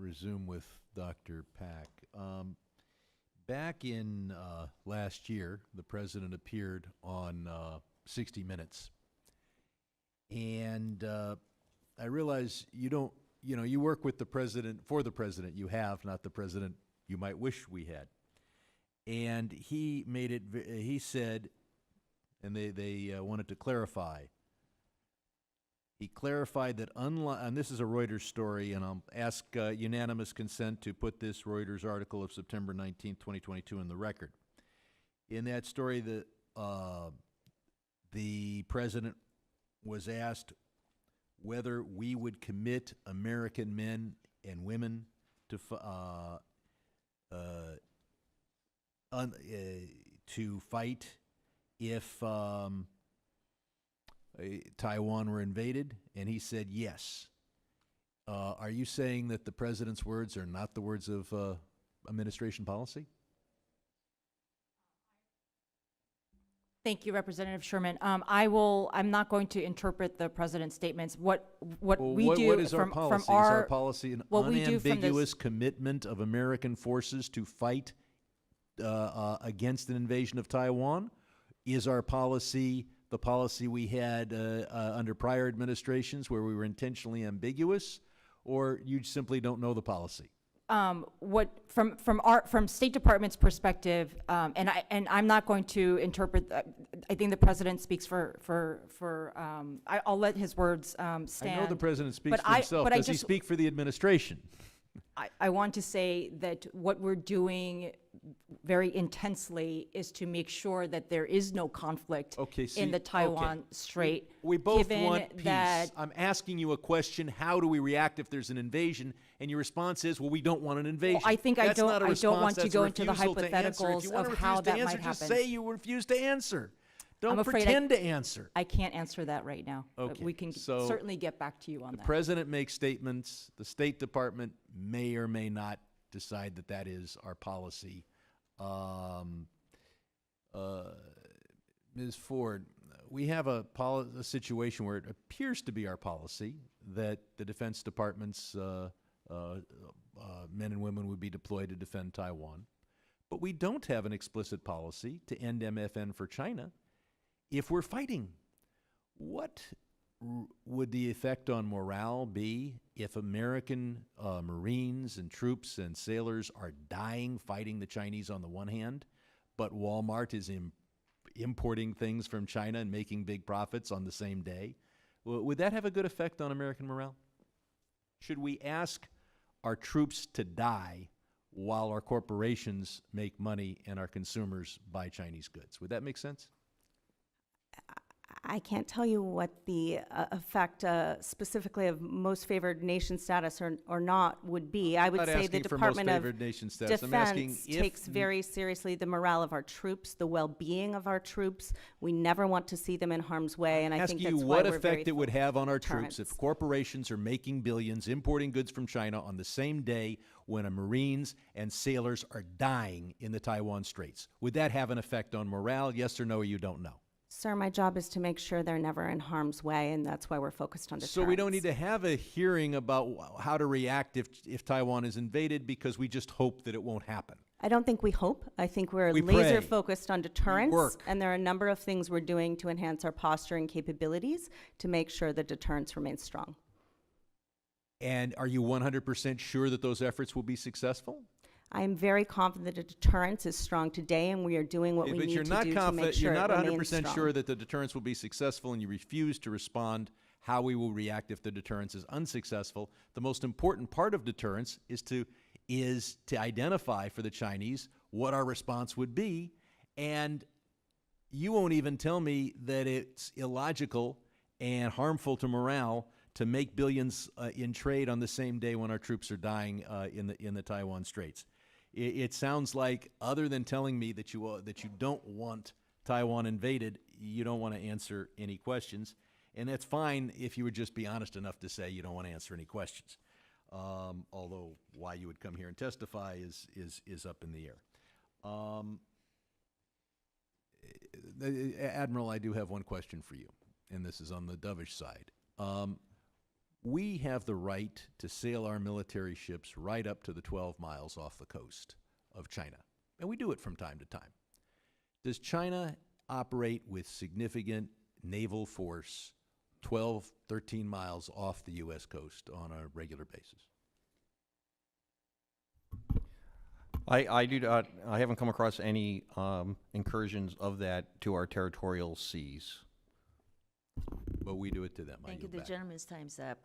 resume with Dr. Pack. Back in last year, the president appeared on 60 Minutes. And I realize you don't, you work with the president, for the president you have, not the president you might wish we had. And he made it, he said, and they wanted to clarify. He clarified that unlike, and this is a Reuters story, and I'll ask unanimous consent to put this Reuters article of September 19, 2022 in the record. In that story, the president was asked whether we would commit American men and women to fight if Taiwan were invaded, and he said yes. Are you saying that the president's words are not the words of administration policy? Thank you, Representative Sherman. I'm not going to interpret the president's statements. What is our policy? Is our policy an unambiguous commitment of American forces to fight against an invasion of Taiwan? Is our policy the policy we had under prior administrations where we were intentionally ambiguous, or you simply don't know the policy? From State Department's perspective, and I'm not going to interpret. I think the president speaks I'll let his words stand. I know the president speaks for himself. Does he speak for the administration? I want to say that what we're doing very intensely is to make sure that there is no conflict in the Taiwan Strait. We both want peace. I'm asking you a question: how do we react if there's an invasion? And your response is, "Well, we don't want an invasion." Well, I think I don't want to go into the hypotheticals of how that might happen. Just say you refuse to answer. Don't pretend to answer. I can't answer that right now. Okay. We can certainly get back to you on that. The president makes statements. The State Department may or may not decide that that is our policy. Ms. Ford, we have a situation where it appears to be our policy that the Defense Department's men and women would be deployed to defend Taiwan. But we don't have an explicit policy to end MFN for China if we're fighting. What would the effect on morale be if American Marines and troops and sailors are dying fighting the Chinese on the one hand, but Walmart is importing things from China and making big profits on the same day? Would that have a good effect on American morale? Should we ask our troops to die while our corporations make money and our consumers buy Chinese goods? Would that make sense? I can't tell you what the effect specifically of most favored nation status or not would be. I would say the Department of Defense takes very seriously the morale of our troops, the well-being of our troops. We never want to see them in harm's way, and I think that's why we're very what effect it would have on our troops if corporations are making billions importing goods from China on the same day when our Marines and sailors are dying in the Taiwan Straits. Would that have an effect on morale? Yes or no, or you don't know? Sir, my job is to make sure they're never in harm's way, and that's why we're focused on deterrence. So we don't need to have a hearing about how to react if Taiwan is invaded because we just hope that it won't happen. I don't think we hope. I think we're laser focused on deterrence, and there are a number of things we're doing to enhance our posture and capabilities to make sure that deterrence remains strong. And are you 100% sure that those efforts will be successful? I am very confident that deterrence is strong today, and we are doing what we need to do to make sure it remains strong. You're not 100% sure that the deterrence will be successful, and you refuse to respond how we will react if the deterrence is unsuccessful. The most important part of deterrence is to identify for the Chinese what our response would be, and you won't even tell me that it's illogical and harmful to morale to make billions in trade on the same day when our troops are dying in the Taiwan Straits. It sounds like, other than telling me that you don't want Taiwan invaded, you don't want to answer any questions, and that's fine if you would just be honest enough to say you don't want to answer any questions. Although why you would come here and testify is up in the air. Admiral, I do have one question for you, and this is on the dovish side. We have the right to sail our military ships right up to the 12 miles off the coast of China, and we do it from time to time. Does China operate with significant naval force 12, 13 miles off the U.S. coast on a regular basis? I haven't come across any incursions of that to our territorial seas. But we do it to them. I Thank you. yield The back. gentleman's time's up.